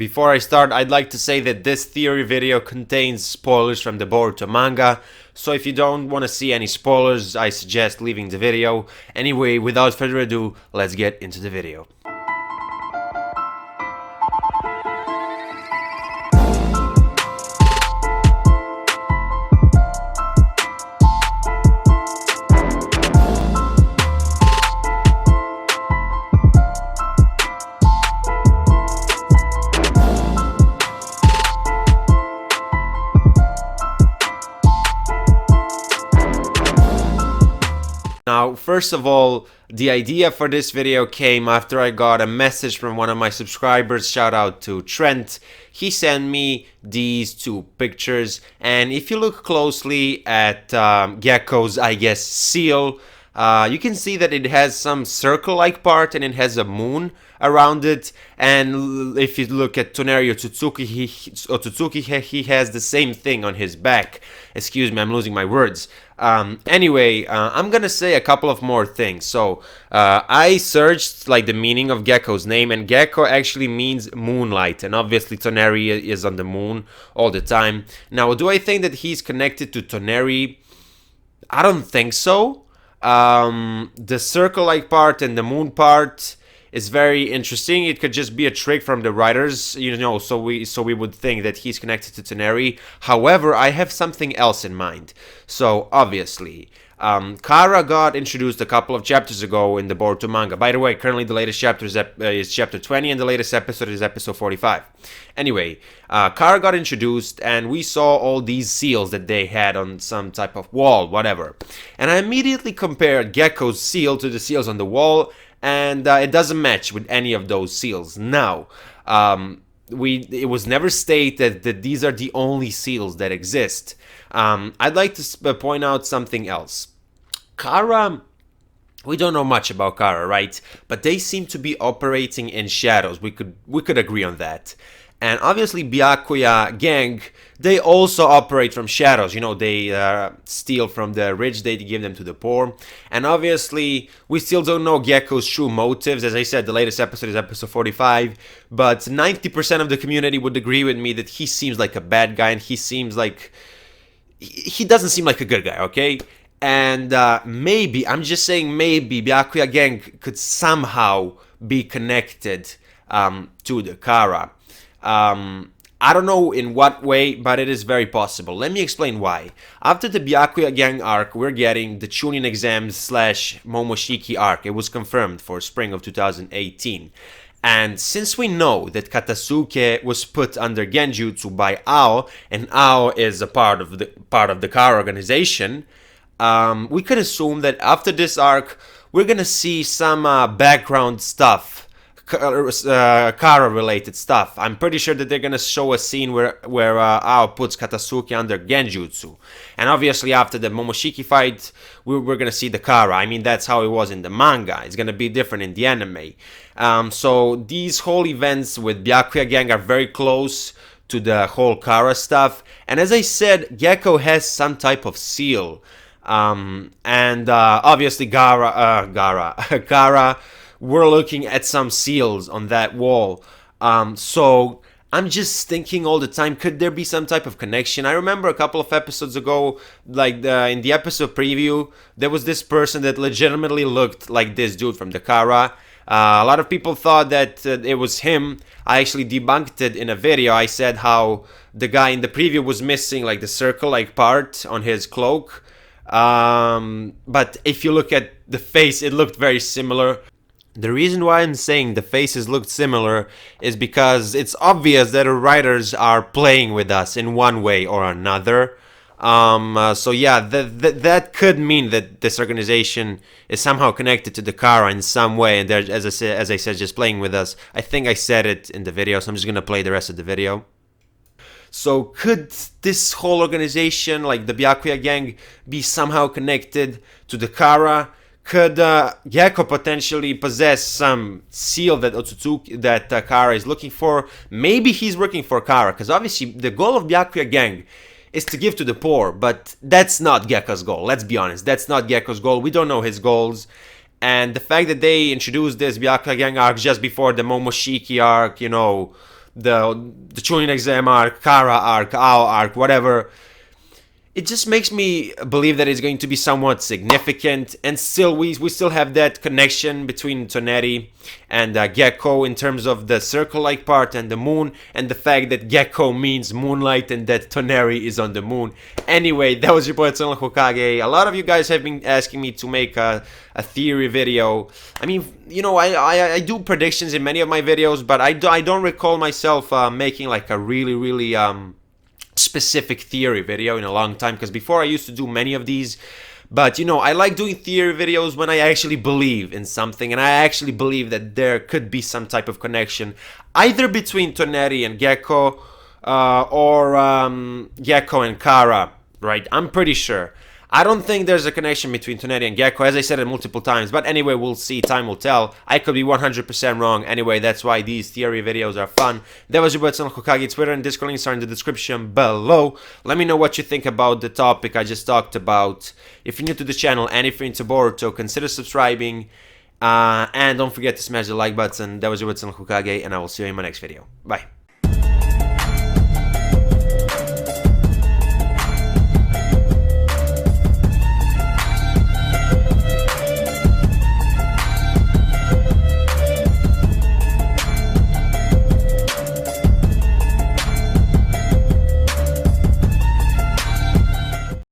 before I start, I'd like to say that this theory video contains spoilers from the Boruto manga, so if you don't want to see any spoilers, I suggest leaving the video. Anyway, without further ado, let's get into the video. Now, first of all, the idea for this video came after I got a message from one of my subscribers. Shout out to Trent. He sent me these two pictures, and if you look closely at Gecko's, I guess, seal, you can see that it has some circle-like part and it has a moon around it. And if you look at Toneri Otsutsuki, he has the same thing on his back. Excuse me, I'm losing my words. Anyway, I'm gonna say a couple of more things. So, I searched like the meaning of Gecko's name, and Gecko actually means moonlight, and obviously Toneri is on the moon all the time. Now, do I think that he's connected to Toneri? I don't think so. The circle-like part and the moon part is very interesting. It could just be a trick from the writers, you know, so we would think that he's connected to Toneri. However, I have something else in mind. So, obviously, Kara got introduced a couple of chapters ago in the Boruto manga. By the way, currently the latest chapter is chapter 20 and the latest episode is episode 45. Anyway, Kara got introduced and we saw all these seals that they had on some type of wall, whatever. And I immediately compared Gecko's seal to the seals on the wall, and it doesn't match with any of those seals. Now, it was never stated that these are the only seals that exist. I'd like to point out something else. Kara, we don't know much about Kara, right? But they seem to be operating in shadows. We could agree on that. And obviously Byakuya gang, they also operate from shadows. You know, they steal from the rich, they give them to the poor. And obviously, we still don't know Gecko's true motives. As I said, the latest episode is episode 45. But 90% of the community would agree with me that he seems like a bad guy. And he seems like... he doesn't seem like a good guy, okay? And maybe, I'm just saying maybe, Byakuya gang could somehow be connected to the Kara. I don't know in what way, but it is very possible. Let me explain why. After the Byakuya gang arc, we're getting the Chunin exams / Momoshiki arc. It was confirmed for spring of 2018. And since we know that Katasuke was put under Genjutsu by Ao, and Ao is a part of the Kara organization, we could assume that after this arc, we're gonna see some background stuff, Kara-related stuff. I'm pretty sure that they're gonna show a scene where Ao puts Katasuke under Genjutsu. And obviously after the Momoshiki fight, we're gonna see the Kara. I mean, that's how it was in the manga. It's gonna be different in the anime. So these whole events with Byakuya gang are very close to the whole Kara stuff. And as I said, Gecko has some type of seal. And obviously Kara, we're looking at some seals on that wall. So I'm just thinking all the time, could there be some type of connection? I remember a couple of episodes ago, like in the episode preview, there was this person that legitimately looked like this dude from the Kara. A lot of people thought that it was him. I actually debunked it in a video. I said how the guy in the preview was missing like the circle-like part on his cloak. But if you look at the face, it looked very similar. The reason why I'm saying the faces looked similar is because it's obvious that the writers are playing with us in one way or another. So yeah, that could mean that this organization is somehow connected to the Kara in some way, and they're, as I said, just playing with us. I think I said it in the video, so I'm just gonna play the rest of the video. So could this whole organization, like the Byakuya gang, be somehow connected to the Kara? Could Gecko potentially possess some seal that Otsutsuki, that Kara is looking for? Maybe he's working for Kara, because obviously the goal of Byakuya gang is to give to the poor, but that's not Gecko's goal. Let's be honest, that's not Gecko's goal. We don't know his goals. And the fact that they introduced this Byakuya gang arc just before the Momoshiki arc, you know, the Chunin exam arc, Kara arc, Ao arc, whatever. It just makes me believe that it's going to be somewhat significant, and still we still have that connection between Toneri and Gecko in terms of the circle-like part and the moon, and the fact that Gecko means moonlight and that Toneri is on the moon. Anyway, that was your boy Hokage. A lot of you guys have been asking me to make a theory video. I mean, you know, I do predictions in many of my videos, but I don't recall myself making like a really specific theory video in a long time, because before I used to do many of these. But you know, I like doing theory videos when I actually believe in something, and I actually believe that there could be some type of connection either between Toneri and Gecko, or Gecko and Kara, right? I'm pretty sure. I don't think there's a connection between Toneri and Gecko, as I said it multiple times, but anyway, we'll see, time will tell. I could be 100% wrong. Anyway, that's why these theory videos are fun. That was your boy Hokage. Twitter and Discord links are in the description below. Let me know what you think about the topic I just talked about. If you're new to the channel and if you're into Boruto, consider subscribing. And don't forget to smash the like button. That was your boy Hokage, and I will see you in my next video. Bye.